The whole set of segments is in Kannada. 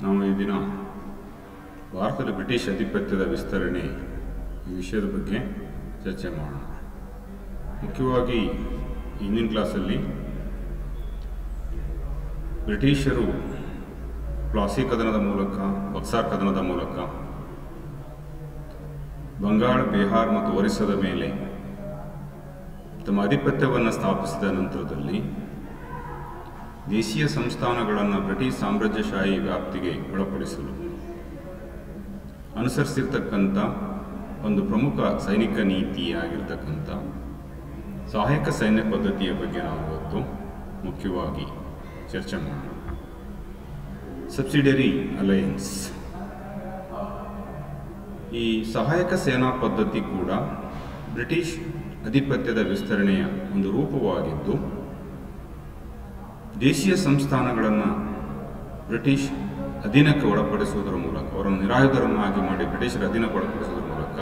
ನಾವು ಈ ದಿನ ಭಾರತದಲ್ಲಿ ಬ್ರಿಟಿಷ್ ಆಧಿಪತ್ಯದ ವಿಸ್ತರಣೆ ಈ ವಿಷಯದ ಬಗ್ಗೆ ಚರ್ಚೆ ಮಾಡೋಣ. ಮುಖ್ಯವಾಗಿ ಹಿಂದಿನ ಕ್ಲಾಸಲ್ಲಿ ಬ್ರಿಟಿಷರು ಪ್ಲಾಸಿ ಕದನದ ಮೂಲಕ, ಬಕ್ಸಾರ್ ಕದನದ ಮೂಲಕ ಬಂಗಾಳ, ಬಿಹಾರ್ ಮತ್ತು ಒರಿಸ್ಸಾದ ಮೇಲೆ ತಮ್ಮ ಆಧಿಪತ್ಯವನ್ನು ಸ್ಥಾಪಿಸಿದ ನಂತರದಲ್ಲಿ ದೇಶೀಯ ಸಂಸ್ಥಾನಗಳನ್ನು ಬ್ರಿಟಿಷ್ ಸಾಮ್ರಾಜ್ಯಶಾಹಿ ವ್ಯಾಪ್ತಿಗೆ ಒಳಪಡಿಸಲು ಅನುಸರಿಸಿರ್ತಕ್ಕಂಥ ಒಂದು ಪ್ರಮುಖ ಸೈನಿಕ ನೀತಿಯಾಗಿರ್ತಕ್ಕಂಥ ಸಹಾಯಕ ಸೈನ್ಯ ಪದ್ಧತಿಯ ಬಗ್ಗೆ ನಾವು ಇವತ್ತು ಮುಖ್ಯವಾಗಿ ಚರ್ಚೆ ಮಾಡೋಣ. ಸಬ್ಸಿಡರಿ ಅಲಯನ್ಸ್, ಈ ಸಹಾಯಕ ಸೇನಾ ಪದ್ಧತಿ ಕೂಡ ಬ್ರಿಟಿಷ್ ಆಧಿಪತ್ಯದ ವಿಸ್ತರಣೆಯ ಒಂದು ರೂಪವಾಗಿದ್ದು, ದೇಶೀಯ ಸಂಸ್ಥಾನಗಳನ್ನು ಬ್ರಿಟಿಷ್ ಅಧೀನಕ್ಕೆ ಒಳಪಡಿಸುವುದರ ಮೂಲಕ, ಅವರನ್ನು ನಿರಾಯುಧರನ್ನಾಗಿ ಮಾಡಿ ಬ್ರಿಟಿಷರ ಅಧೀನಕ್ಕೆ ಒಳಪಡಿಸುವುದರ ಮೂಲಕ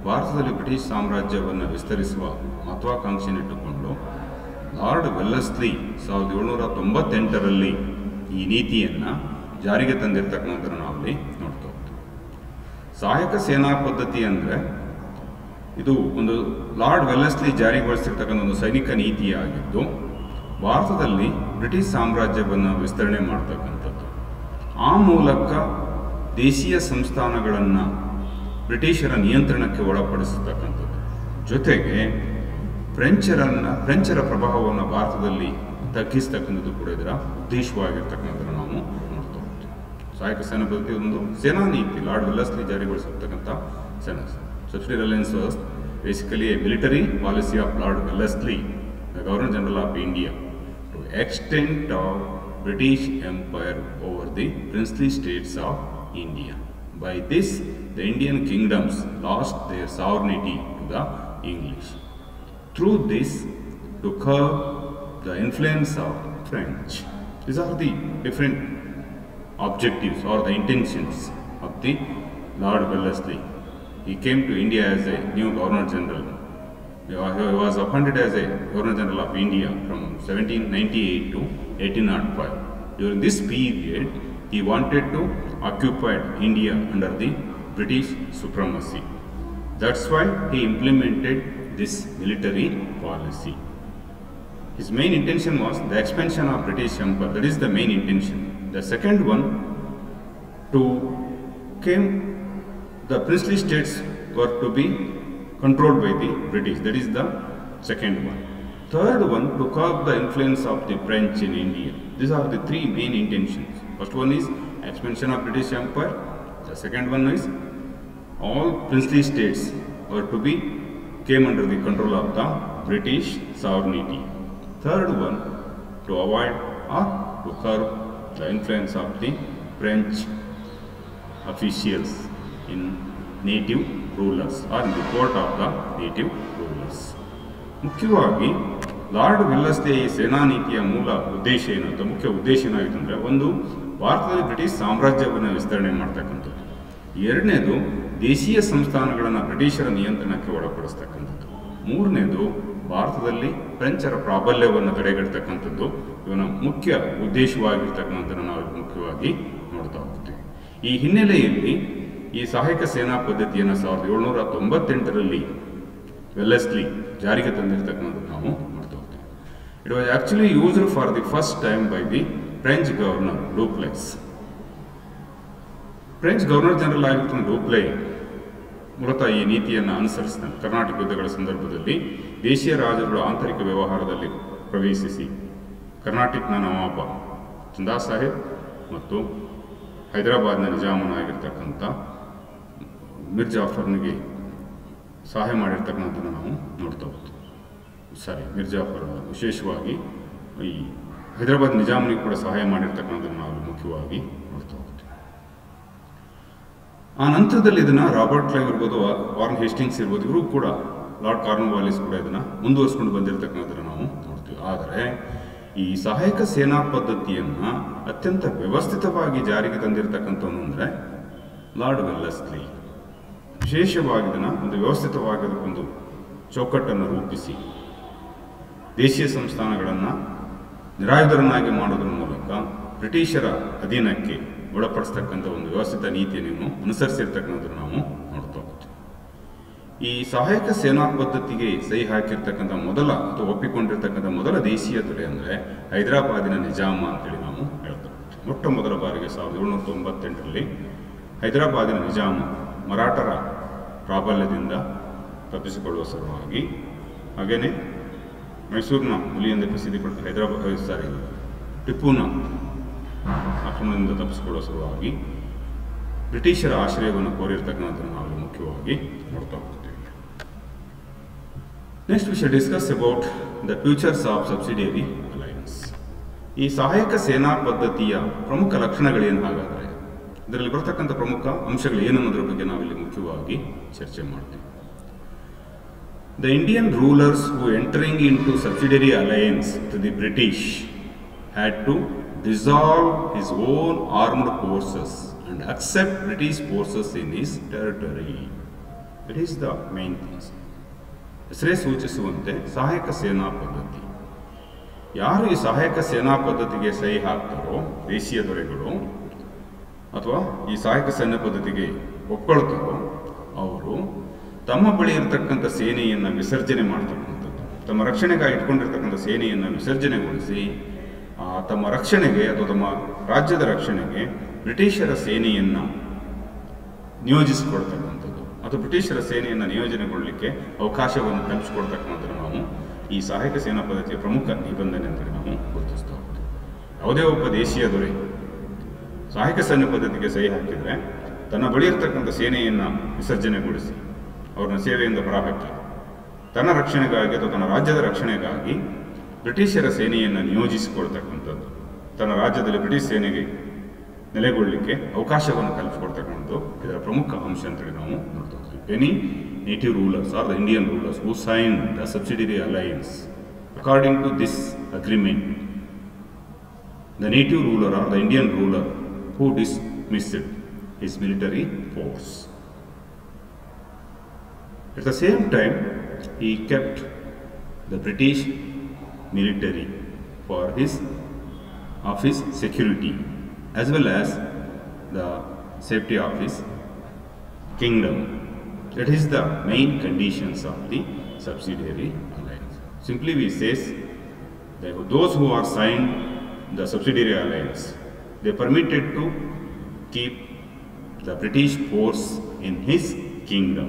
ಭಾರತದಲ್ಲಿ ಬ್ರಿಟಿಷ್ ಸಾಮ್ರಾಜ್ಯವನ್ನು ವಿಸ್ತರಿಸುವ ಮಹತ್ವಾಕಾಂಕ್ಷೆಯನ್ನಿಟ್ಟುಕೊಂಡು ಲಾರ್ಡ್ ವೆಲ್ಲೆಸ್ಲಿ 1798ರಲ್ಲಿ ಈ ನೀತಿಯನ್ನು ಜಾರಿಗೆ ತಂದಿರತಕ್ಕಂಥದ್ದನ್ನು ನಾವಲ್ಲಿ ನೋಡ್ತಾ ಹೋಗ್ತೀವಿ. ಸಹಾಯಕ ಸೇನಾ ಪದ್ಧತಿ ಅಂದರೆ ಇದು ಒಂದು ಲಾರ್ಡ್ ವೆಲ್ಲೆಸ್ಲಿ ಜಾರಿಗೊಳಿಸಿರ್ತಕ್ಕಂಥ ಒಂದು ಸೈನಿಕ ನೀತಿಯಾಗಿದ್ದು, ಭಾರತದಲ್ಲಿ ಬ್ರಿಟಿಷ್ ಸಾಮ್ರಾಜ್ಯವನ್ನು ವಿಸ್ತರಣೆ ಮಾಡ್ತಕ್ಕಂಥದ್ದು. ಆ ಮೂಲಕ ದೇಶೀಯ ಸಂಸ್ಥಾನಗಳನ್ನು ಬ್ರಿಟಿಷರ ನಿಯಂತ್ರಣಕ್ಕೆ ಒಳಪಡಿಸತಕ್ಕಂಥದ್ದು. ಜೊತೆಗೆ ಫ್ರೆಂಚರ ಪ್ರಭಾವವನ್ನು ಭಾರತದಲ್ಲಿ ತಗ್ಗಿಸ್ತಕ್ಕಂಥದ್ದು ಕೂಡ ಇದರ ಉದ್ದೇಶವಾಗಿರ್ತಕ್ಕಂಥದ್ದನ್ನು ನಾವು ನೋಡ್ತಾ ಹೋಗ್ತೀವಿ. ಸಹಾಯಕ ಸೇನಾ ಪದ್ಧತಿ ಒಂದು ಸೇನಾ ನೀತಿ, ಲಾರ್ಡ್ ವೆಲ್ಲೆಸ್ಲಿ ಜಾರಿಗೊಳಿಸಿರ್ತಕ್ಕಂಥ ಸೇನಾ. Subsidiary alliance was basically a military policy of Lord Wellesley, the Governor General of India, to extent of British Empire over the princely states of India. By this, the Indian kingdoms lost their sovereignty to the English. Through this, to curb the influence of French. These are the different objectives or the intentions of the Lord Wellesley. He came to India as a new Governor General. He was appointed as a Governor General of India from 1798 to 1805. During this period, he wanted to occupy India under the British supremacy. That's why he implemented this military policy. His main intention was the expansion of British Empire. That is the main intention. The second one, the princely states were to be controlled by the British. That is the second one. Third one, to curb the influence of the French in India. These are the three main intentions. First one is expansion of British Empire. The second one is all princely states were to be came under the control of the British sovereignty. Third one, to avoid or to curb the influence of the French officials in native rulers or in the court of the native rulers. ಮುಖ್ಯವಾಗಿ ಲಾರ್ಡ್ ವೆಲ್ಲೆಸ್ಲಿ ಈ ಸೇನಾ ನೀತಿಯ ಮೂಲ ಉದ್ದೇಶ ಏನಂತ, ಮುಖ್ಯ ಉದ್ದೇಶ ಏನಾಗಿತ್ತು ಅಂದರೆ, ಒಂದು ಭಾರತದಲ್ಲಿ ಬ್ರಿಟಿಷ್ ಸಾಮ್ರಾಜ್ಯವನ್ನು ವಿಸ್ತರಣೆ ಮಾಡ್ತಕ್ಕಂಥದ್ದು. ಎರಡನೇದು ದೇಶೀಯ ಸಂಸ್ಥಾನಗಳನ್ನು ಬ್ರಿಟಿಷರ ನಿಯಂತ್ರಣಕ್ಕೆ ಒಳಪಡಿಸ್ತಕ್ಕಂಥದ್ದು. ಮೂರನೇದು ಭಾರತದಲ್ಲಿ ಫ್ರೆಂಚರ ಪ್ರಾಬಲ್ಯವನ್ನು ತಡೆಗಟ್ಟತಕ್ಕಂಥದ್ದು ಇವನ ಮುಖ್ಯ ಉದ್ದೇಶವಾಗಿರ್ತಕ್ಕಂಥದ್ದನ್ನು ನಾವು ಮುಖ್ಯವಾಗಿ ನೋಡ್ತಾ ಹೋಗ್ತೀವಿ. ಈ ಹಿನ್ನೆಲೆಯಲ್ಲಿ ಈ ಸಹಾಯಕ ಸೇನಾ ಪದ್ಧತಿಯನ್ನು 1798ರಲ್ಲಿ ವೆಲ್ಲೆಸ್ಲಿ ಜಾರಿಗೆ ತಂದಿರತಕ್ಕಂಥದ್ದು ನಾವು ನೋಡ್ತಾ ಹೋಗ್ತೀವಿ. It was actually used for the first time by the French governor duplex. French governor general ಆಗಿರ್ತಕ್ಕಂಥ ಡೂಪ್ಲೆ ಮೂಲತಃ ಈ ನೀತಿಯನ್ನು ಅನುಸರಿಸಿದ ಕರ್ನಾಟಕ ಯುದ್ಧಗಳ ಸಂದರ್ಭದಲ್ಲಿ ದೇಶೀಯ ರಾಜರುಗಳ ಆಂತರಿಕ ವ್ಯವಹಾರದಲ್ಲಿ ಪ್ರವೇಶಿಸಿ ಕರ್ನಾಟಕದ ನವಾಬ ಚಂದಾ ಸಾಹೇಬ್ ಮತ್ತು ಹೈದರಾಬಾದ್ನ ನಿಜಾಮನಾಗಿರ್ತಕ್ಕಂಥ ಮಿರ್ ಜಾಫರ್ನಿಗೆ ಸಹಾಯ ಮಾಡಿರ್ತಕ್ಕಂಥದ್ದನ್ನು ನಾವು ನೋಡ್ತಾ ಹೋಗ್ತೀವಿ. ಮಿರ್ ಜಾಫರ್ ವಿಶೇಷವಾಗಿ ಈ ಹೈದರಾಬಾದ್ ನಿಜಾಮನಿಗೆ ಕೂಡ ಸಹಾಯ ಮಾಡಿರ್ತಕ್ಕಂಥದ್ದನ್ನು ನಾವು ಮುಖ್ಯವಾಗಿ ನೋಡ್ತಾ ಹೋಗ್ತೀವಿ. ಆ ನಂತರದಲ್ಲಿ ಇದನ್ನು ರಾಬರ್ಟ್ ಕ್ಲೈವ್ ಇರ್ಬೋದು, ವಾರನ್ ಹೇಸ್ಟಿಂಗ್ಸ್ ಇರ್ಬೋದು, ಇವರು ಕೂಡ, ಲಾರ್ಡ್ ಕಾರ್ನ್ವಾಲಿಸ್ ಕೂಡ ಇದನ್ನು ಮುಂದುವರಿಸ್ಕೊಂಡು ಬಂದಿರತಕ್ಕಂಥದ್ದನ್ನು ನಾವು ನೋಡ್ತೀವಿ. ಆದರೆ ಈ ಸಹಾಯಕ ಸೇನಾ ಪದ್ಧತಿಯನ್ನು ಅತ್ಯಂತ ವ್ಯವಸ್ಥಿತವಾಗಿ ಜಾರಿಗೆ ತಂದಿರತಕ್ಕಂಥವನು ಅಂದರೆ ಲಾರ್ಡ್ ವೆಲ್ಲೆಸ್ಲಿ. ವಿಶೇಷವಾಗಿ ಇದನ್ನು ಒಂದು ವ್ಯವಸ್ಥಿತವಾಗಿ ಒಂದು ಚೌಕಟ್ಟನ್ನು ರೂಪಿಸಿ ದೇಶೀಯ ಸಂಸ್ಥಾನಗಳನ್ನು ನಿರಾಯುಧರನ್ನಾಗಿ ಮಾಡುವುದರ ಮೂಲಕ ಬ್ರಿಟಿಷರ ಅಧೀನಕ್ಕೆ ಒಳಪಡಿಸ್ತಕ್ಕಂಥ ಒಂದು ವ್ಯವಸ್ಥಿತ ನೀತಿಯನ್ನು ಅನುಸರಿಸಿರ್ತಕ್ಕಂಥದ್ದು ನಾವು ನೋಡ್ತಾ ಹೋಗ್ತೀವಿ. ಈ ಸಹಾಯಕ ಸೇನಾ ಪದ್ಧತಿಗೆ ಸಹಿ ಹಾಕಿರ್ತಕ್ಕಂಥ ಮೊದಲ ಅಥವಾ ಒಪ್ಪಿಕೊಂಡಿರ್ತಕ್ಕಂಥ ಮೊದಲ ದೇಶೀಯ ದೊರೆ ಅಂದರೆ ಹೈದರಾಬಾದಿನ ನಿಜಾಮ ಅಂತೇಳಿ ನಾವು ಹೇಳ್ತೇವೆ. ಮೊಟ್ಟ ಮೊದಲ ಬಾರಿಗೆ 1798ರಲ್ಲಿ ಹೈದರಾಬಾದಿನ ನಿಜಾಮ ಮರಾಠರ ಪ್ರಾಬಲ್ಯದಿಂದ ತಪ್ಪಿಸಿಕೊಳ್ಳುವ ಸಲುವಾಗಿ, ಹಾಗೆಯೇ ಮೈಸೂರಿನ ಹುಲಿಯಿಂದ ಪ್ರಸಿದ್ಧಿ ಪಡೆದ ಟಿಪ್ಪುನ ಆಕ್ರಮಣದಿಂದ ತಪ್ಪಿಸಿಕೊಳ್ಳುವ ಸಲುವಾಗಿ ಬ್ರಿಟಿಷರ ಆಶ್ರಯವನ್ನು ಕೋರಿರ್ತಕ್ಕಂಥದ್ದನ್ನು ನಾವು ಮುಖ್ಯವಾಗಿ ನೋಡ್ತಾ ಹೋಗ್ತೀವಿ. Next we shall discuss about the futures of subsidiary alliance. ಈ ಸಹಾಯಕ ಸೇನಾ ಪದ್ಧತಿಯ ಪ್ರಮುಖ ಲಕ್ಷಣಗಳೇನು, ಹಾಗಾದರೆ ಇದರಲ್ಲಿ ಬರ್ತಕ್ಕಂಥ ಪ್ರಮುಖ ಅಂಶಗಳು ಏನನ್ನೋದ್ರ ಬಗ್ಗೆ ನಾವಿಲ್ಲಿ ಮುಖ್ಯವಾಗಿ ಚರ್ಚೆ ಮಾಡ್ತೀವಿ. The Indian rulers who entering into subsidiary alliance to the British had to dissolve his own armed forces and accept British forces in his territory. It is the main thing. ಹೆಸರೇ ಸೂಚಿಸುವಂತೆ ಸಹಾಯಕ ಸೇನಾ ಪದ್ಧತಿ. ಯಾರು ಈ ಸಹಾಯಕ ಸೇನಾ ಪದ್ಧತಿಗೆ ಸಹಿ ಹಾಕ್ತಾರೋ ದೇಶೀಯ ದೊರೆಗಳು ಅಥವಾ ಈ ಸಹಾಯಕ ಸೇನಾ ಪದ್ಧತಿಗೆ ಒಪ್ಕೊಳ್ತಾರೋ ಅವರು ತಮ್ಮ ಬಳಿ ಇರತಕ್ಕಂಥ ಸೇನೆಯನ್ನು ವಿಸರ್ಜನೆ ಮಾಡ್ತಕ್ಕಂಥದ್ದು, ತಮ್ಮ ರಕ್ಷಣೆಗಾಗಿ ಇಟ್ಕೊಂಡಿರ್ತಕ್ಕಂಥ ಸೇನೆಯನ್ನು ವಿಸರ್ಜನೆಗೊಳಿಸಿ ತಮ್ಮ ರಕ್ಷಣೆಗೆ ಅಥವಾ ತಮ್ಮ ರಾಜ್ಯದ ರಕ್ಷಣೆಗೆ ಬ್ರಿಟಿಷರ ಸೇನೆಯನ್ನು ನಿಯೋಜಿಸಿಕೊಳ್ತಕ್ಕಂಥದ್ದು ಅಥವಾ ಬ್ರಿಟಿಷರ ಸೇನೆಯನ್ನು ನಿಯೋಜನೆಗೊಳ್ಳಲಿಕ್ಕೆ ಅವಕಾಶವನ್ನು ಕಲ್ಪಿಸಿಕೊಡ್ತಕ್ಕಂಥದ್ದು ನಾವು ಈ ಸಹಾಯಕ ಸೇನಾ ಪದ್ಧತಿಯ ಪ್ರಮುಖ ನಿಬಂಧನೆ ಅಂತ ನಾವು ಗುರುತಿಸ್ತಾ ಹೋಗ್ತೀವಿ. ಯಾವುದೇ ಒಬ್ಬ ದೇಶೀಯ ದೊರೆ ಸಹಾಯಕ ಸೇನಾ ಪದ್ಧತಿಗೆ ಸಹಿ ಹಾಕಿದರೆ ತನ್ನ ಬಳಿ ಇರತಕ್ಕಂಥ ಸೇನೆಯನ್ನು ವಿಸರ್ಜನೆಗೊಳಿಸಿ ಅವ್ರನ್ನ ಸೇವೆಯಿಂದ ಹೊರಹಾಕಿ ತನ್ನ ರಕ್ಷಣೆಗಾಗಿ ಅಥವಾ ತನ್ನ ರಾಜ್ಯದ ರಕ್ಷಣೆಗಾಗಿ ಬ್ರಿಟಿಷರ ಸೇನೆಯನ್ನು ನಿಯೋಜಿಸಿಕೊಳ್ತಕ್ಕಂಥದ್ದು, ತನ್ನ ರಾಜ್ಯದಲ್ಲಿ ಬ್ರಿಟಿಷ್ ಸೇನೆಗೆ ನೆಲೆಗೊಳ್ಳಲಿಕ್ಕೆ ಅವಕಾಶವನ್ನು ಕಲ್ಪಿಸಿಕೊಡ್ತಕ್ಕಂಥದ್ದು ಇದರ ಪ್ರಮುಖ ಅಂಶ ಅಂತೇಳಿ ನಾವು ನೋಡ್ತಾ ಹೋಗ್ತೀವಿ. Any native rulers or the Indian rulers who sign the subsidiary alliance according to this agreement, the native ruler or the Indian ruler who dismissed his military force. At the same time, he kept the British military for his security as well as the safety of his kingdom. That is the main conditions of the subsidiary alliance. Simply we says that those who are signed the subsidiary alliance, they permitted to keep the British force in his kingdom.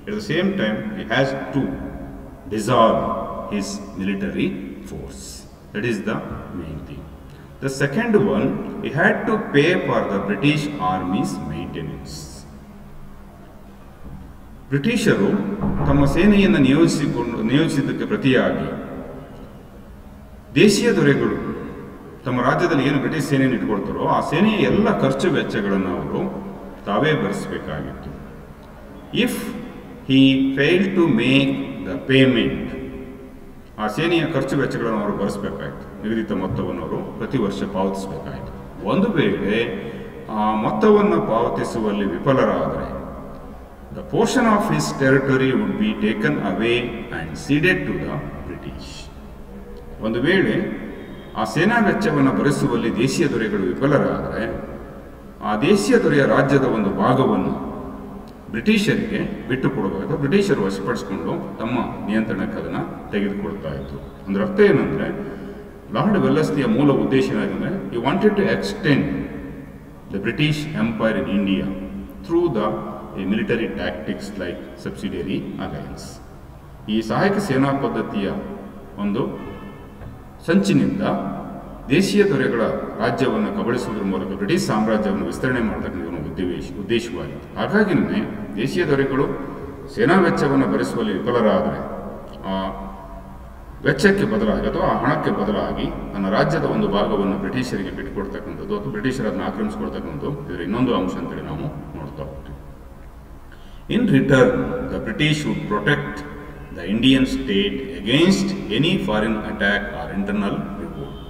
At the same time, he has to dissolve his military force. That is the main thing. The second one, he had to pay for the British army's maintenance. ಬ್ರಿಟಿಷರು ತಮ್ಮ ಸೇನೆಯನ್ನು ನಿಯೋಜಿಸಿದ್ದಕ್ಕೆ ಪ್ರತಿಯಾಗಿ ದೇಶೀಯ ದೊರೆಗಳು ತಮ್ಮ ರಾಜ್ಯದಲ್ಲಿ ಏನು ಬ್ರಿಟಿಷ್ ಸೇನೆಯನ್ನು ಇಟ್ಕೊಳ್ತಾರೋ ಆ ಸೇನೆಯ ಎಲ್ಲ ಖರ್ಚು ವೆಚ್ಚಗಳನ್ನು ಅವರು ತಾವೇ ಭರಿಸಬೇಕಾಗಿತ್ತು. If he failed to make the payment, ಆ ಸೇನೆಯ ಖರ್ಚು ವೆಚ್ಚಗಳನ್ನು ಅವರು ಭರಿಸಬೇಕಾಯಿತು, ನಿಗದಿತ ಮೊತ್ತವನ್ನು ಅವರು ಪ್ರತಿ ವರ್ಷ ಪಾವತಿಸಬೇಕಾಯಿತು. ಒಂದು ವೇಳೆ ಆ ಮೊತ್ತವನ್ನು ಪಾವತಿಸುವಲ್ಲಿ ವಿಫಲರಾದರೆ the portion of his territory would be taken away and ceded to the British. ಒಂದು ವೇಳೆ ಆ ಸೇನಾ ವೆಚ್ಚವನ್ನು ಭರಿಸುವಲ್ಲಿ ದೇಶೀಯ ದೊರೆಗಳು ವಿಫಲರಾದರೆ ಆ ದೇಶೀಯ ದೊರೆಯ ರಾಜ್ಯದ ಒಂದು ಭಾಗವನ್ನು ಬ್ರಿಟಿಷರಿಗೆ ಬಿಟ್ಟು ಕೊಡಬಹುದು, ಬ್ರಿಟಿಷರು ವಶಪಡಿಸಿಕೊಂಡು ತಮ್ಮ ನಿಯಂತ್ರಣಕ್ಕೆ ಅದನ್ನು ತೆಗೆದುಕೊಳ್ತಾ ಇದ್ರು. ಅಂದ್ರೆ ಅರ್ಥ ಏನಂದರೆ ಲಾರ್ಡ್ ವೆಲ್ಲಸ್ಲಿಯ ಮೂಲ ಉದ್ದೇಶ ಏನಾಗಿದೆ, he wanted to extend the British Empire in India through the military tactics like subsidiary alliance. ಈ ಸಹಾಯಕ ಸೇನಾ ಪದ್ಧತಿಯ ಒಂದು ಸಂಚಿನಿಂದ ದೇಶೀಯ ದೊರೆಗಳ ರಾಜ್ಯವನ್ನು ಕಬಳಿಸುವುದರ ಮೂಲಕ ಬ್ರಿಟಿಷ್ ಸಾಮ್ರಾಜ್ಯವನ್ನು ವಿಸ್ತರಣೆ ಮಾಡತಕ್ಕಂಥ ಒಂದು ಉದ್ದೇಶವಾಗಿತ್ತು. ಹಾಗಾಗಿನೇ ದೇಶೀಯ ದೊರೆಗಳು ಸೇನಾ ವೆಚ್ಚವನ್ನು ಭರಿಸುವಲ್ಲಿ ವಿಫಲರಾದರೆ ಆ ವೆಚ್ಚಕ್ಕೆ ಬದಲಾಗಿ ಅಥವಾ ಆ ಹಣಕ್ಕೆ ಬದಲಾಗಿ ತನ್ನ ರಾಜ್ಯದ ಒಂದು ಭಾಗವನ್ನು ಬ್ರಿಟಿಷರಿಗೆ ಬಿಟ್ಟುಕೊಡ್ತಕ್ಕಂಥದ್ದು ಅಥವಾ ಬ್ರಿಟಿಷರನ್ನು ಆಕ್ರಮಿಸಿಕೊಡ್ತಕ್ಕಂಥದ್ದು ಇದರ ಇನ್ನೊಂದು ಅಂಶ ಅಂತೇಳಿ ನಾವು ನೋಡ್ತಾ ಹೋಗ್ತೀವಿ. In return, the British would protect the Indian state against any foreign attack or internal revolt.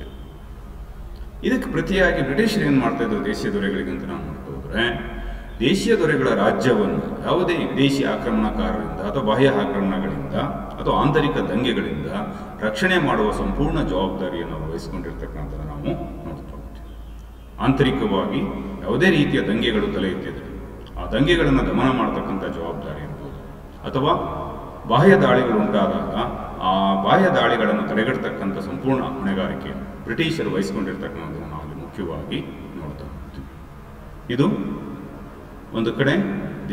ಇದಕ್ಕೆ ಪ್ರತಿಯಾಗಿ ಬ್ರಿಟಿಷರು ಏನು ಮಾಡ್ತಾ ಇದ್ರು ದೇಶೀಯ ದೊರೆಗಳಿಗೆ ಅಂತ ನಾವು ನೋಡ್ತಾ ಹೋದರೆ, ದೇಶೀಯ ದೊರೆಗಳ ರಾಜ್ಯವನ್ನು ಯಾವುದೇ ವಿದೇಶಿ ಆಕ್ರಮಣಕಾರರಿಂದ ಅಥವಾ ಬಾಹ್ಯ ಆಕ್ರಮಣಗಳಿಂದ ಅಥವಾ ಆಂತರಿಕ ದಂಗೆಗಳಿಂದ ರಕ್ಷಣೆ ಮಾಡುವ ಸಂಪೂರ್ಣ ಜವಾಬ್ದಾರಿಯನ್ನು ವಹಿಸಿಕೊಂಡಿರ್ತಕ್ಕಂಥದ್ದು ನಾವು ನೋಡ್ತಾ ಹೋಗ್ತೀವಿ. ಆಂತರಿಕವಾಗಿ ಯಾವುದೇ ರೀತಿಯ ದಂಗೆಗಳು ತಲೆ ಎತ್ತಿದ್ರೆ ಆ ದಂಗೆಗಳನ್ನು ದಮನ ಮಾಡತಕ್ಕಂಥ ಜವಾಬ್ದಾರಿ ಇರ್ಬೋದು, ಅಥವಾ ಬಾಹ್ಯ ದಾಳಿಗಳು ಉಂಟಾದಾಗ ಆ ಬಾಹ್ಯ ದಾಳಿಗಳನ್ನು ತಡೆಗಟ್ಟತಕ್ಕಂಥ ಸಂಪೂರ್ಣ ಹೊಣೆಗಾರಿಕೆ ಬ್ರಿಟಿಷರು ವಹಿಸಿಕೊಂಡಿರ್ತಕ್ಕಂಥದ್ದನ್ನು ನಾವು ಮುಖ್ಯವಾಗಿ ನೋಡ್ತಾ ಹೋಗ್ತೀವಿ. ಇದು ಒಂದು ಕಡೆ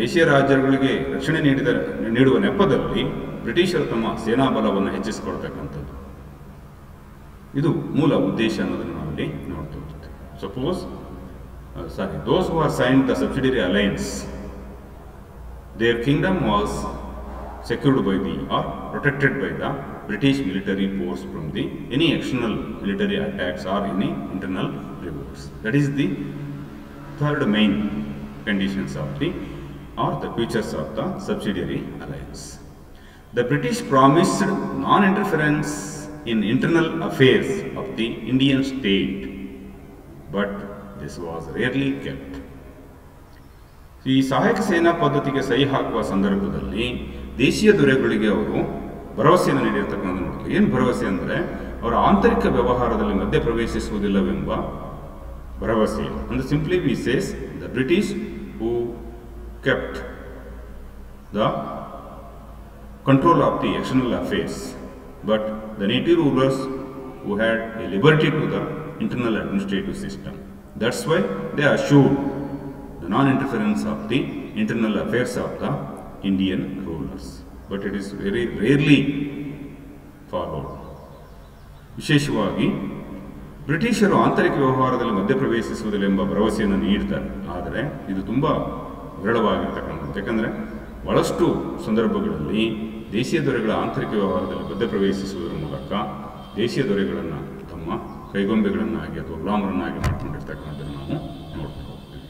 ದೇಶೀಯ ರಾಜ್ಯಗಳಿಗೆ ರಕ್ಷಣೆ ನೀಡುವ ನೆಪದಲ್ಲಿ ಬ್ರಿಟಿಷರು ತಮ್ಮ ಸೇನಾ ಬಲವನ್ನು ಹೆಚ್ಚಿಸಿಕೊಳ್ತಕ್ಕಂಥದ್ದು, ಇದು ಮೂಲ ಉದ್ದೇಶ ಅನ್ನೋದನ್ನು ನಾವಲ್ಲಿ ನೋಡ್ತಾ ಹೋಗ್ತೀವಿ. Suppose those who are signed the subsidiary alliance, their kingdom was secured by the or protected by the British military force from the any external military attacks or any internal revolts. That is the third main conditions of the features of the subsidiary alliance. The British promised non-interference in internal affairs of the Indian state, but this was rarely kept. ಈ ಸಹಾಯಕ ಸೇನಾ ಪದ್ಧತಿಗೆ ಸಹಿ ಹಾಕುವ ಸಂದರ್ಭದಲ್ಲಿ ದೇಶೀಯ ದೊರೆಗಳಿಗೆ ಅವರು ಭರವಸೆಯನ್ನು ನೀಡಿರ್ತಕ್ಕಂಥ ನೋಡ್ತಾರೆ. ಏನು ಭರವಸೆ ಅಂದರೆ ಅವರ ಆಂತರಿಕ ವ್ಯವಹಾರದಲ್ಲಿ ಮಧ್ಯ ಪ್ರವೇಶಿಸುವುದಿಲ್ಲವೆಂಬ ಭರವಸೆ. ಅಂದರೆ simply we says the British who kept the control of the external affairs, but the native rulers who had a liberty to the internal administrative system. That's why they assured the non-interference of the internal affairs of the Indian rulers. But it is very rarely followed. ವಿಶೇಷವಾಗಿ ಬ್ರಿಟಿಷರು ಆಂತರಿಕ ವ್ಯವಹಾರದಲ್ಲಿ ಮಧ್ಯಪ್ರವೇಶಿಸುವುದಿಲ್ಲ ಎಂಬ ಭರವಸೆಯನ್ನು ನೀಡ್ತಾರೆ, ಆದರೆ ಇದು ತುಂಬ ವಿರಳವಾಗಿರ್ತಕ್ಕಂಥದ್ದು. ಯಾಕಂದರೆ ಬಹಳಷ್ಟು ಸಂದರ್ಭಗಳಲ್ಲಿ ದೇಶೀಯ ದೊರೆಗಳ ಆಂತರಿಕ ವ್ಯವಹಾರದಲ್ಲಿ ಮಧ್ಯಪ್ರವೇಶಿಸುವುದರ ಮೂಲಕ ದೇಶೀಯ ದೊರೆಗಳನ್ನು ತಮ್ಮ ಕೈಗೊಂಬೆಗಳನ್ನಾಗಿ ಅಥವಾ ಗುಲಾಮರನ್ನಾಗಿ ಮಾಡಿಕೊಂಡಿರ್ತಕ್ಕಂಥದ್ದನ್ನು ನಾವು ನೋಡ್ತಾ ಹೋಗ್ತೀವಿ.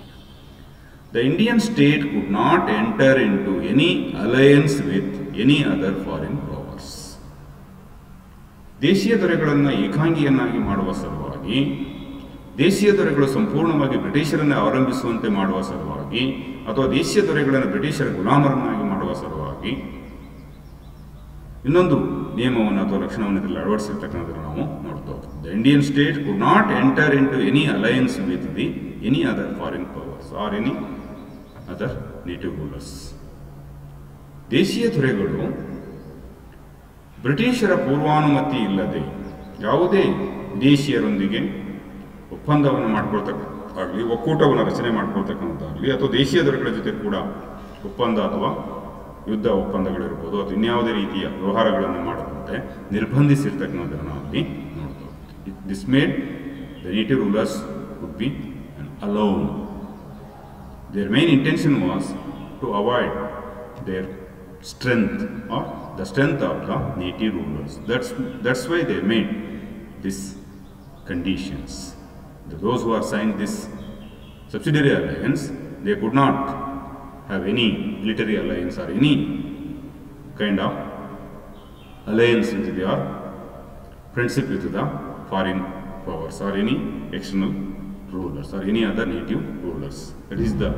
The Indian state could not enter into any alliance with any other foreign powers. ದೇಶೀಯ ದೊರೆಗಳನ್ನು ಏಕಾಂಗಿಯನ್ನಾಗಿ ಮಾಡುವ ಸಲುವಾಗಿ, ದೇಶೀಯ ದೊರೆಗಳು ಸಂಪೂರ್ಣವಾಗಿ ಬ್ರಿಟಿಷರನ್ನೇ ಅವಲಂಬಿಸುವಂತೆ ಮಾಡುವ ಸಲುವಾಗಿ, ಅಥವಾ ದೇಶೀಯ ದೊರೆಗಳನ್ನು ಬ್ರಿಟಿಷರ ಗುಲಾಮರನ್ನಾಗಿ ಮಾಡುವ ಸಲುವಾಗಿ ಇನ್ನೊಂದು ನಿಯಮವನ್ನು ಅಥವಾ ಲಕ್ಷಣವನ್ನು ಇದರಲ್ಲಿ ಅಳವಡಿಸಿರ್ತಕ್ಕಂಥದ್ದನ್ನು ನಾವು ನೋಡ್ತಾ ಹೋಗ್ತೀವಿ. The Indian state could not enter into any alliance with the any other foreign powers or any other native rulers. ದೇಶೀಯ ದೊರೆಗಳು ಬ್ರಿಟಿಷರ ಪೂರ್ವಾನುಮತಿ ಇಲ್ಲದೆ ಯಾವುದೇ ವಿದೇಶಿಯರೊಂದಿಗೆ ಒಪ್ಪಂದವನ್ನು ಮಾಡ್ಕೊಳ್ತಕ್ಕಾಗಲಿ, ಒಕ್ಕೂಟವನ್ನು ರಚನೆ ಮಾಡ್ಕೊಳ್ತಕ್ಕಂಥದ್ದಾಗಲಿ, ಅಥವಾ ದೇಶೀಯ ದೊರೆಗಳ ಜೊತೆ ಕೂಡ ಒಪ್ಪಂದ ಅಥವಾ ಯುದ್ಧ ಒಪ್ಪಂದಗಳಿರ್ಬೋದು ಅಥವಾ ಇನ್ಯಾವುದೇ ರೀತಿಯ ವ್ಯವಹಾರಗಳನ್ನು ಮಾಡುವಂತೆ ನಿರ್ಬಂಧಿಸಿರ್ತಕ್ಕಂಥದ್ದನ್ನು ನಾವು ಅಲ್ಲಿ ನೋಡ್ತಾ ಹೋಗ್ತೀವಿ. This made the native rulers would be alone. Their main intention was to avoid their strength or the strength of the native rulers. That's why they made these conditions. Those who are signed this subsidiary alliance, they could not have any military alliance or any kind of alliance with their friendship with the foreign powers or any external rulers or any other native rulers. That is the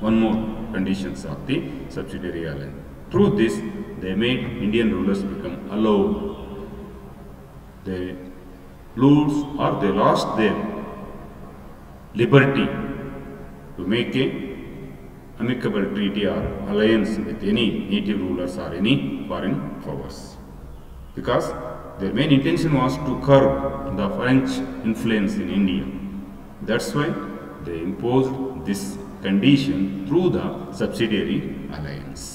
one more conditions of the subsidiary alliance. Through this, they made Indian rulers become allowed. They lose or they lost their liberty to make a amicable treaty or alliance with any native rulers or any foreign powers, because their main intention was to curb the French influence in India. That's why they imposed this condition through the subsidiary alliance.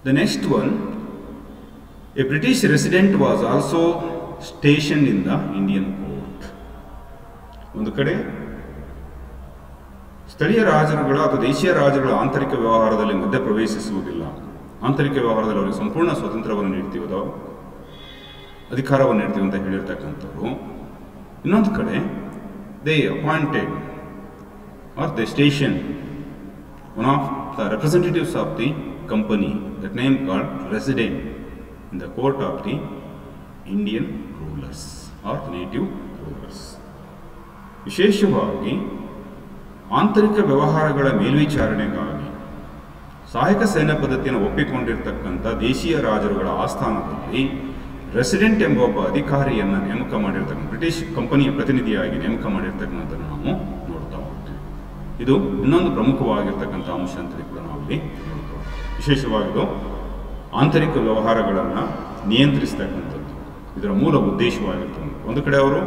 The next one, a British resident was also stationed in the Indian court. ಒಂದು ಕಡೆ ಸ್ಥಳೀಯ ರಾಜರುಗಳ ಅಥವಾ ದೇಶೀಯ ರಾಜರುಗಳ ಆಂತರಿಕ ವ್ಯವಹಾರದಲ್ಲಿ ಮಧ್ಯಪ್ರವೇಶಿಸುವುದಿಲ್ಲ, ಆಂತರಿಕ ವ್ಯವಹಾರದಲ್ಲಿ ಅವರಿಗೆ ಸಂಪೂರ್ಣ ಸ್ವಾತಂತ್ರ್ಯವನ್ನು ನೀಡ್ತೀವಿ ಅಥವಾ ಅಧಿಕಾರವನ್ನು ನೀಡ್ತೀವಿ ಅಂತ ಹೇಳಿರ್ತಕ್ಕಂಥವ್ರು. ಇನ್ನೊಂದು ಕಡೆ they appointed or they stationed one of the representatives of the company, that name called resident, in the court of the Indian rulers or native rulers. ವಿಶೇಷವಾಗಿ ಆಂತರಿಕ ವ್ಯವಹಾರಗಳ ಮೇಲ್ವಿಚಾರಣೆಗಾಗಿ ಸಹಾಯಕ ಸೇನಾ ಪದ್ಧತಿಯನ್ನು ಒಪ್ಪಿಕೊಂಡಿರ್ತಕ್ಕಂಥ ದೇಶೀಯ ರಾಜರುಗಳ ಆಸ್ಥಾನದಲ್ಲಿ ರೆಸಿಡೆಂಟ್ ಎಂಬ ಒಬ್ಬ ಅಧಿಕಾರಿಯನ್ನು ನೇಮಕ ಮಾಡಿರ್ತಕ್ಕಂಥ ಬ್ರಿಟಿಷ್ ಕಂಪನಿಯ ಪ್ರತಿನಿಧಿಯಾಗಿ ನೇಮಕ ಮಾಡಿರ್ತಕ್ಕಂಥದ್ದನ್ನು ನಾವು ಇದು ಇನ್ನೊಂದು ಪ್ರಮುಖವಾಗಿರ್ತಕ್ಕಂಥ ಅಂಶ ಅಂತೇಳಿ ಕೂಡ ನಾವು ಇಲ್ಲಿ ನೋಡ್ತೇವೆ. ವಿಶೇಷವಾಗಿದ್ದು ಆಂತರಿಕ ವ್ಯವಹಾರಗಳನ್ನು ನಿಯಂತ್ರಿಸ್ತಕ್ಕಂಥದ್ದು ಇದರ ಮೂಲ ಉದ್ದೇಶವಾಗಿರ್ತದೆ. ಒಂದು ಕಡೆ ಅವರು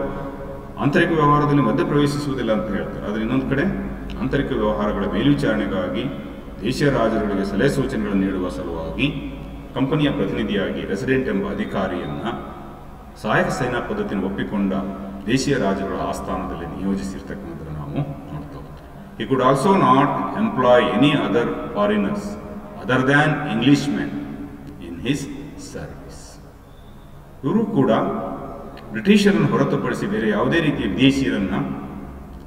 ಆಂತರಿಕ ವ್ಯವಹಾರದಲ್ಲಿ ಮಧ್ಯಪ್ರವೇಶಿಸುವುದಿಲ್ಲ ಅಂತ ಹೇಳ್ತಾರೆ, ಆದರೆ ಇನ್ನೊಂದು ಕಡೆ ಆಂತರಿಕ ವ್ಯವಹಾರಗಳ ಮೇಲ್ವಿಚಾರಣೆಗಾಗಿ ದೇಶೀಯ ರಾಜರುಗಳಿಗೆ ಸಲಹೆ ಸೂಚನೆಗಳನ್ನು ನೀಡುವ ಸಲುವಾಗಿ ಕಂಪನಿಯ ಪ್ರತಿನಿಧಿಯಾಗಿ ರೆಸಿಡೆಂಟ್ ಎಂಬ ಅಧಿಕಾರಿಯನ್ನು ಸಹಾಯಕ ಸೇನಾ ಪದ್ಧತಿಯನ್ನು ಒಪ್ಪಿಕೊಂಡ ದೇಶೀಯ ರಾಜರುಗಳ ಆಸ್ಥಾನದಲ್ಲಿ ನಿಯೋಜಿಸಿರ್ತಕ್ಕಂಥದ್ದು ನಾವು ನೋಡ್ತಾ ಹೋಗ್ತೀವಿ. He could also not employ any other foreigners other than Englishmen in his service. ಇವರು ಕೂಡ ಬ್ರಿಟಿಷರನ್ನು ಹೊರತುಪಡಿಸಿ ಬೇರೆ ಯಾವುದೇ ರೀತಿಯ ವಿದೇಶಿಯರನ್ನು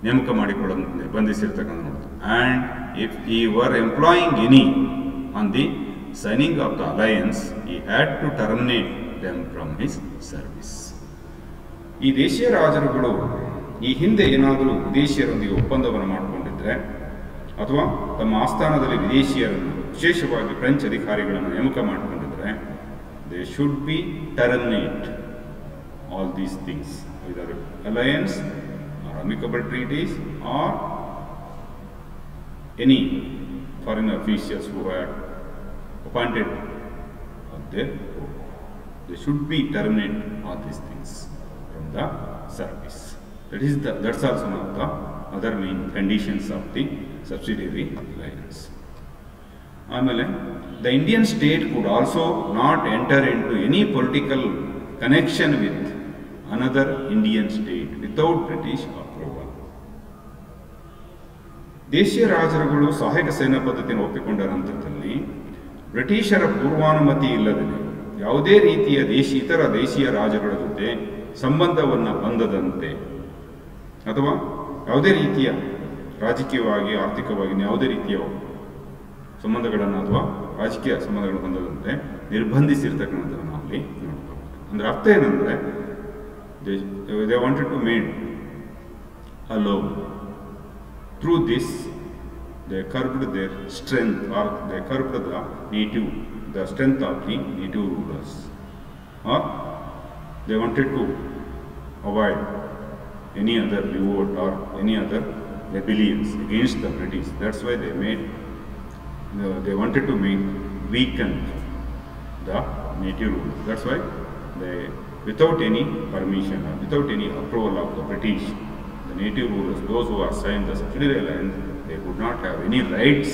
ನೇಮಕ ಮಾಡಿಕೊಳ್ಳಲು ನಿರ್ಬಂಧಿಸಿರ್ತಕ್ಕಂಥ ನೋಡ್ತಾರೆ. And if he were employing any on the signing of the alliance he had to terminate them from his service. ಈ ದೇಶೀಯ ರಾಜರುಗಳು ಈ ಹಿಂದೆ ಏನಾದರೂ ವಿದೇಶಿಯರೊಂದಿಗೆ ಒಪ್ಪಂದವನ್ನು ಮಾಡಿಕೊಂಡಿದ್ರೆ ಅಥವಾ ತಮ್ಮ ಆಸ್ಥಾನದಲ್ಲಿ ವಿದೇಶಿಯರನ್ನು ವಿಶೇಷವಾಗಿ ಫ್ರೆಂಚ್ ಅಧಿಕಾರಿಗಳನ್ನು ನೇಮಕ ಮಾಡಿಕೊಂಡಿದ್ರೆ they should be terminate all these things, either alliance or amicable treaties or any foreign officials who are appointed on their own. They should be terminate all these things from the service. That's also one of the other main conditions of the subsidiary alliance. ಆಮೇಲೆ the Indian state could also not enter into any political connection with another Indian state without British approval. ದೇಶೀಯ ರಾಜರುಗಳು ಸಹಾಯಕ ಸೇನಾ ಪದ್ಧತಿಯನ್ನು ಒಪ್ಪಿಕೊಂಡ ನಂತರದಲ್ಲಿ ಬ್ರಿಟಿಷರ ಪೂರ್ವಾನುಮತಿ ಇಲ್ಲದೆ ಯಾವುದೇ ರೀತಿಯ ಇತರ ದೇಶೀಯ ರಾಜರುಗಳ ಜೊತೆ ಸಂಬಂಧವನ್ನು ಹೊಂದದಂತೆ ಅಥವಾ ಯಾವುದೇ ರೀತಿಯ ರಾಜಕೀಯವಾಗಿ ಆರ್ಥಿಕವಾಗಿ ಯಾವುದೇ ರೀತಿಯ ಸಂಬಂಧಗಳನ್ನು ಅಥವಾ ರಾಜಕೀಯ ಸಂಬಂಧಗಳನ್ನು ಹೊಂದದಂತೆ ನಿರ್ಬಂಧಿಸಿರ್ತಕ್ಕಂಥದ್ದು ನಾವು ಅಲ್ಲಿ ನೋಡ್ತಾ ಹೋಗ್ತೀವಿ. ಅಂದರೆ ಅರ್ಥ ಏನಂದರೆ they wanted to make a law. Through this, they curbed their strength, or they curbed the strength of the native rulers, or they wanted to avoid any other revolt or any other rebellions against the British. That's why they wanted to weaken the native rulers. That's why they, without any permission or without any approval of the British, the native rulers, those who are signed the subsidiary alliance, they would not have any rights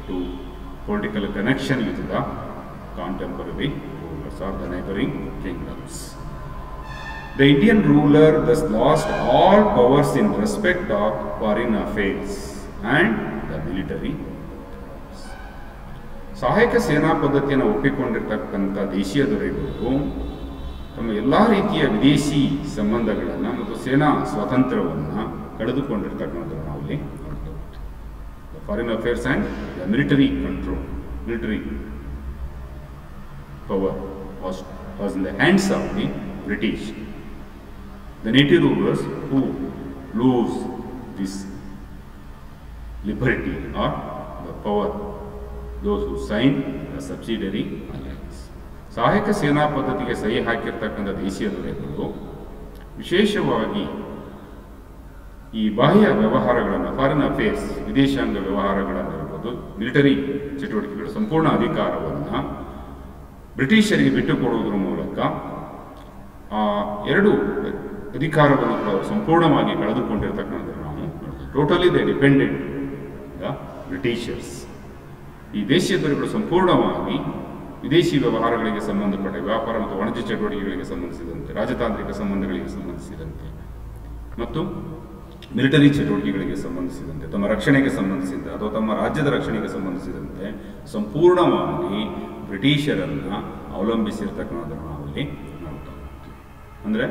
to political connection with the contemporary rulers or the neighboring kingdoms. The Indian ruler thus lost all powers in respect of foreign affairs and the military. ಸಹಾಯಕ ಸೇನಾ ಪದ್ಧತಿಯನ್ನು ಒಪ್ಪಿಕೊಂಡಿರ್ತಕ್ಕಂಥ ದೇಶೀಯ ದೊರೆಗಳು ತಮ್ಮ ಎಲ್ಲ ರೀತಿಯ ವಿದೇಶಿ ಸಂಬಂಧಗಳನ್ನು ಮತ್ತು ಸೇನಾ ಸ್ವಾತಂತ್ರ್ಯವನ್ನು ಕಳೆದುಕೊಂಡಿರ್ತಕ್ಕಂಥದ್ದು ನಾವು ಇಲ್ಲಿ ನೋಡ್ತಾ ಹೋಗ್ತೀವಿ. Foreign affairs and the military control, military power was in the hands of the British. The native rulers who lose this liberty or the power, those who sign the subsidiary alliance. ಸಹಾಯಕ ಸೇನಾ ಪದ್ಧತಿಗೆ ಸಹಿ ಹಾಕಿರ್ತಕ್ಕಂಥ ದೇಶೀಯ ದೊರೆಗಳು ವಿಶೇಷವಾಗಿ ಈ ಬಾಹ್ಯ ವ್ಯವಹಾರಗಳನ್ನು, ಫಾರಿನ್ ಅಫೇರ್ಸ್, ವಿದೇಶಾಂಗ ವ್ಯವಹಾರಗಳನ್ನಿರ್ಬೋದು, ಮಿಲಿಟರಿ ಚಟುವಟಿಕೆಗಳ ಸಂಪೂರ್ಣ ಅಧಿಕಾರವನ್ನು ಬ್ರಿಟಿಷರಿಗೆ ಬಿಟ್ಟುಕೊಡುವುದರ ಮೂಲಕ ಆ ಎರಡು ಅಧಿಕಾರವನ್ನು ಕೂಡ ಸಂಪೂರ್ಣವಾಗಿ ಕಳೆದುಕೊಂಡಿರ್ತಕ್ಕಂಥದ್ದು ನಾವು ನೋಡ್ತೀವಿ. Totally they depended the Britishers. ಈ ದೇಶೀಯ ದೊರೆಗಳು ಸಂಪೂರ್ಣವಾಗಿ ವಿದೇಶಿ ವ್ಯವಹಾರಗಳಿಗೆ ಸಂಬಂಧಪಟ್ಟ ವ್ಯಾಪಾರ ಮತ್ತು ವಾಣಿಜ್ಯ ಚಟುವಟಿಕೆಗಳಿಗೆ ಸಂಬಂಧಿಸಿದಂತೆ, ರಾಜತಾಂತ್ರಿಕ ಸಂಬಂಧಗಳಿಗೆ ಸಂಬಂಧಿಸಿದಂತೆ ಮತ್ತು ಮಿಲಿಟರಿ ಚಟುವಟಿಕೆಗಳಿಗೆ ಸಂಬಂಧಿಸಿದಂತೆ, ತಮ್ಮ ರಕ್ಷಣೆಗೆ ಸಂಬಂಧಿಸಿದ ಅಥವಾ ತಮ್ಮ ರಾಜ್ಯದ ರಕ್ಷಣೆಗೆ ಸಂಬಂಧಿಸಿದಂತೆ ಸಂಪೂರ್ಣವಾಗಿ ಬ್ರಿಟಿಷರನ್ನು ಅವಲಂಬಿಸಿರ್ತಕ್ಕಂಥದ್ದನ್ನು ನಾವಲ್ಲಿ ನೋಡ್ತಾ ಹೋಗ್ತೀವಿ. ಅಂದರೆ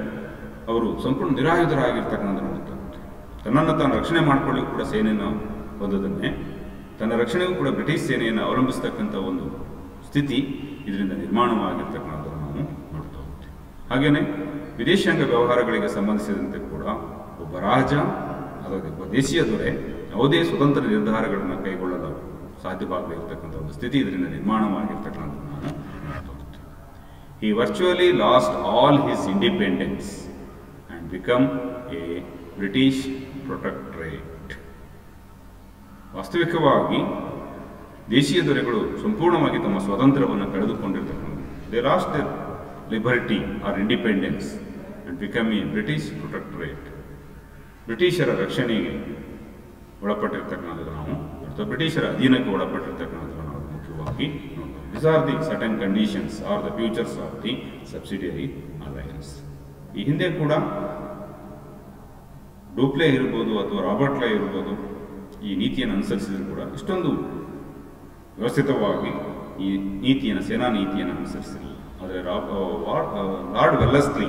ಅವರು ಸಂಪೂರ್ಣ ನಿರಾಯುಧರಾಗಿರ್ತಕ್ಕಂಥದ್ದನ್ನು ನೋಡ್ತಾ ಹೋಗ್ತೀವಿ. ತನ್ನನ್ನು ತಾನು ರಕ್ಷಣೆ ಮಾಡಿಕೊಳ್ಳಿಕ್ಕೆ ಕೂಡ ಸೇನೆಯನ್ನು ಹೊಂದದನ್ನೇ ತನ್ನ ರಕ್ಷಣೆಗೂ ಕೂಡ ಬ್ರಿಟಿಷ್ ಸೇನೆಯನ್ನು ಅವಲಂಬಿಸ್ತಕ್ಕಂಥ ಒಂದು ಸ್ಥಿತಿ ಇದರಿಂದ ನಿರ್ಮಾಣವಾಗಿರ್ತಕ್ಕಂಥದ್ದನ್ನು ನಾವು ನೋಡ್ತಾ ಹೋಗ್ತೀವಿ. ಹಾಗೆಯೇ ವಿದೇಶಾಂಗ ವ್ಯವಹಾರಗಳಿಗೆ ಸಂಬಂಧಿಸಿದಂತೆ ಕೂಡ ಒಬ್ಬ ರಾಜ ಅಥವಾ ಒಬ್ಬ ದೇಶೀಯ ದೊರೆ ಯಾವುದೇ ಸ್ವತಂತ್ರ ನಿರ್ಧಾರಗಳನ್ನು ಕೈಗೊಳ್ಳಲು ಸಾಧ್ಯವಾಗದೇ ಇರತಕ್ಕಂಥ ಒಂದು ಸ್ಥಿತಿ ಇದರಿಂದ ನಿರ್ಮಾಣವಾಗಿರ್ತಕ್ಕಂಥದ್ದನ್ನು ನಾವು ನೋಡ್ತಾ ಹೋಗ್ತೀವಿ. He virtually lost all his independence and become a British protectorate. ವಾಸ್ತವಿಕವಾಗಿ ದೇಶೀಯ ದೊರೆಗಳು ಸಂಪೂರ್ಣವಾಗಿ ತಮ್ಮ ಸ್ವಾತಂತ್ರ್ಯವನ್ನು ಕಳೆದುಕೊಂಡಿರ್ತಕ್ಕಂಥ they lost their liberty or independence and become a British protectorate. ಬ್ರಿಟಿಷರ ರಕ್ಷಣೆಗೆ ಒಳಪಟ್ಟಿರ್ತಕ್ಕಂಥದ್ದು ನಾವು ಅಥವಾ ಬ್ರಿಟಿಷರ ಅಧೀನಕ್ಕೆ ಒಳಪಟ್ಟಿರ್ತಕ್ಕಂಥದ್ದು ನಾವು ಮುಖ್ಯವಾಗಿ ನೋಡ್ತೀವಿ. This are the certain conditions or the futures of the subsidiary alliance. ಈ ಹಿಂದೆ ಕೂಡ ಡೋಪ್ಲೆ ಇರ್ಬೋದು ಅಥವಾ ರಾಬರ್ಟ್ ಲಾ ಇರ್ಬೋದು ಈ ನೀತಿಯನ್ನು ಅನುಸರಿಸಿದ್ರು ಕೂಡ ಇಷ್ಟೊಂದು ವ್ಯವಸ್ಥಿತವಾಗಿ ಈ ನೀತಿಯನ್ನು ಸೇನಾ ನೀತಿಯನ್ನು ಅನುಸರಿಸಿರಲಿಲ್ಲ. ಆದರೆ ಲಾರ್ಡ್ ವೆಲ್ಲಸ್ಲಿ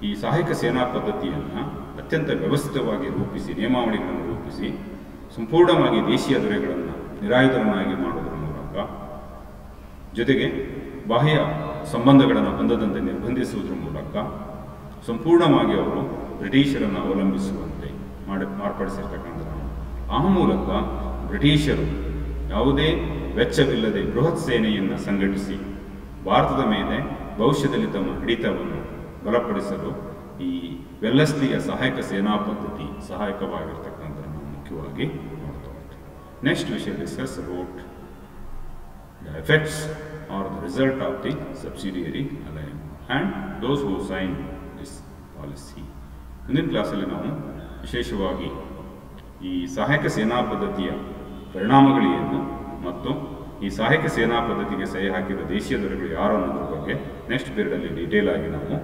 ಈ ಸಹಾಯಕ ಸೇನಾ ಪದ್ಧತಿಯನ್ನು ಅತ್ಯಂತ ವ್ಯವಸ್ಥಿತವಾಗಿ ರೂಪಿಸಿ ನಿಯಮಾವಳಿಗಳನ್ನು ರೂಪಿಸಿ ಸಂಪೂರ್ಣವಾಗಿ ದೇಶೀಯ ದೊರೆಗಳನ್ನು ನಿರಾಯುಧರನ್ನಾಗಿ ಮಾಡುವುದರ ಮೂಲಕ ಜೊತೆಗೆ ಬಾಹ್ಯ ಸಂಬಂಧಗಳನ್ನು ಹೊಂದದಂತೆ ನಿರ್ಬಂಧಿಸುವುದರ ಮೂಲಕ ಸಂಪೂರ್ಣವಾಗಿ ಅವರು ಬ್ರಿಟಿಷರನ್ನು ಅವಲಂಬಿಸುವಂತೆ ಮಾರ್ಪಡಿಸಿರ್ತಕ್ಕಂಥ ಆ ಮೂಲಕ ಬ್ರಿಟಿಷರು ಯಾವುದೇ ವೆಚ್ಚವಿಲ್ಲದೆ ಬೃಹತ್ ಸೇನೆಯನ್ನು ಸಂಘಟಿಸಿ ಭಾರತದ ಮೇಲೆ ಭವಿಷ್ಯದಲ್ಲಿ ತಮ್ಮ ಹಿಡಿತವನ್ನು ಬಲಪಡಿಸಲು ಈ ವೆಲ್ಲಸ್ಲಿಯ ಸಹಾಯಕ ಸೇನಾ ಪದ್ಧತಿ ಸಹಾಯಕವಾಗಿರ್ತಕ್ಕಂಥದ್ದನ್ನು ಮುಖ್ಯವಾಗಿ ನೋಡ್ತಾ ಹೋಗ್ತೀವಿ. Next we shall discuss about the effects or the result of the subsidiary alliance and those who sign this policy. ಮುಂದಿನ ಕ್ಲಾಸಲ್ಲಿ ನಾವು ವಿಶೇಷವಾಗಿ ಈ ಸಹಾಯಕ ಸೇನಾ ಪದ್ಧತಿಯ ಪರಿಣಾಮಗಳೇನು ಮತ್ತು ಈ ಸಹಾಯಕ ಸೇನಾ ಪದ್ಧತಿಗೆ ಸಹಿ ಹಾಕಿದ ದೇಶೀಯ ದೊರೆಗಳು ಯಾರು ಅನ್ನೋದ್ರ ಬಗ್ಗೆ ನೆಕ್ಸ್ಟ್ ಪೀರಿಯಡಲ್ಲಿ ಡೀಟೇಲ್ ಆಗಿ ನಾವು